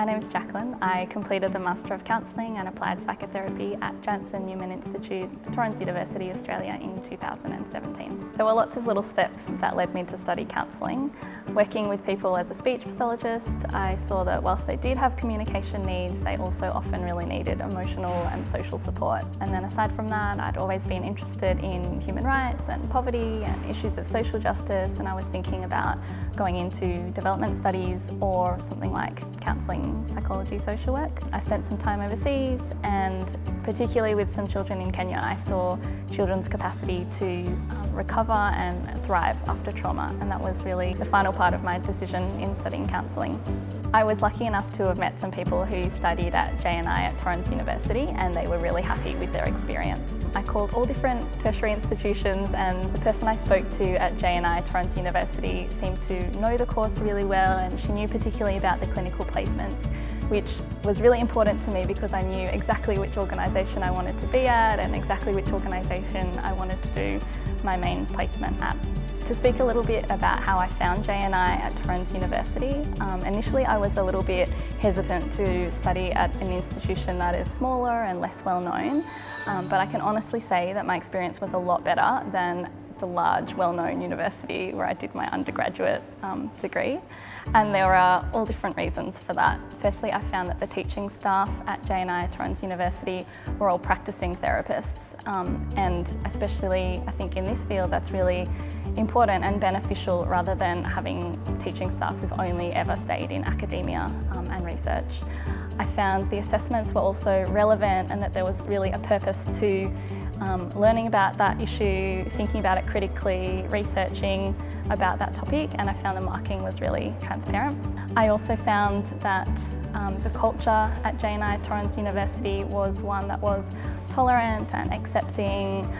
name is Jacqueline. I completed the Master of Counselling and Applied Psychotherapy at Adolescent Institute, Torrens University, Australia in 2017. There were lots of little steps that led me to study counselling. Working with people as a speech pathologist, I saw that whilst they did have communication needs, they also often really needed emotional and social support. And then aside from that, I'd always been interested in human rights and poverty and issues of social justice, and I was thinking about going into development studies or something like counselling, psychology, social work. I spent some time overseas, and particularly with some children in Kenya, I saw children's capacity to recover and thrive after trauma, and that was really the final part of my decision in studying counselling. I was lucky enough to have met some people who studied at JNI at Torrens University, and they were really happy with their experience. I called all different tertiary institutions, and the person I spoke to at JNI Torrens University seemed to know the course really well, and she knew particularly about the clinical placements, which was really important to me because I knew exactly which organisation I wanted to be at and exactly which organisation I wanted to do my main placement at. To speak a little bit about how I found JNI at Torrens University, initially I was a little bit hesitant to study at an institution that is smaller and less well known, but I can honestly say that my experience was a lot better than the large, well-known university where I did my undergraduate degree. And there are all different reasons for that. Firstly, I found that the teaching staff at JNI Torrens University were all practicing therapists, and especially I think in this field that's really important and beneficial rather than having teaching staff who've only ever stayed in academia and research. I found the assessments were also relevant and that there was really a purpose to learning about that issue, thinking about it critically, researching about that topic, and I found the marking was really transparent. I also found that the culture at JNI Torrens University was one that was tolerant and accepting,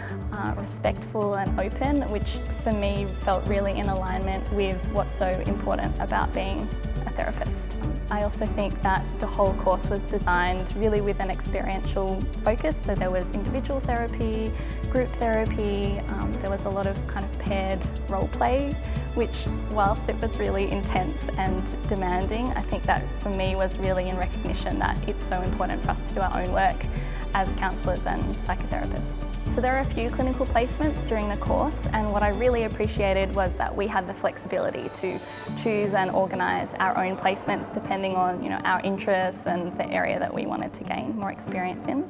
respectful and open, which for me felt really in alignment with what's so important about being a therapist. I also think that the whole course was designed really with an experiential focus, so there was individual therapy, group therapy, there was a lot of kind of paired role play, which whilst it was really intense and demanding, I think that for me was really in recognition that it's so important for us to do our own work as counsellors and psychotherapists. So there are a few clinical placements during the course, and what I really appreciated was that we had the flexibility to choose and organise our own placements depending on our interests and the area that we wanted to gain more experience in.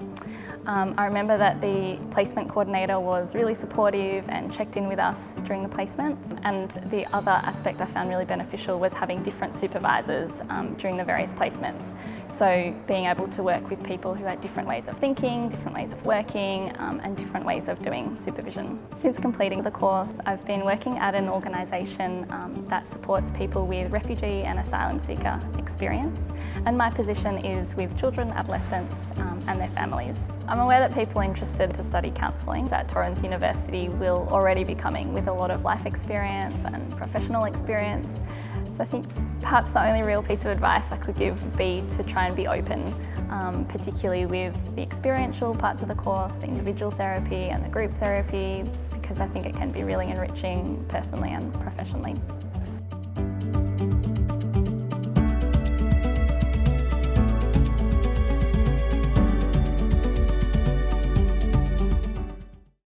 I remember that the placement coordinator was really supportive and checked in with us during the placements, and the other aspect I found really beneficial was having different supervisors during the various placements. So being able to work with people who had different ways of thinking, different ways of working, and different ways of doing supervision. Since completing the course, I've been working at an organisation that supports people with refugee and asylum seeker experience, and my position is with children, adolescents and their families. I'm aware that people interested to study counselling at Torrens University will already be coming with a lot of life experience and professional experience. So I think perhaps the only real piece of advice I could give would be to try and be open, particularly with the experiential parts of the course, the individual therapy and the group therapy, because I think it can be really enriching personally and professionally.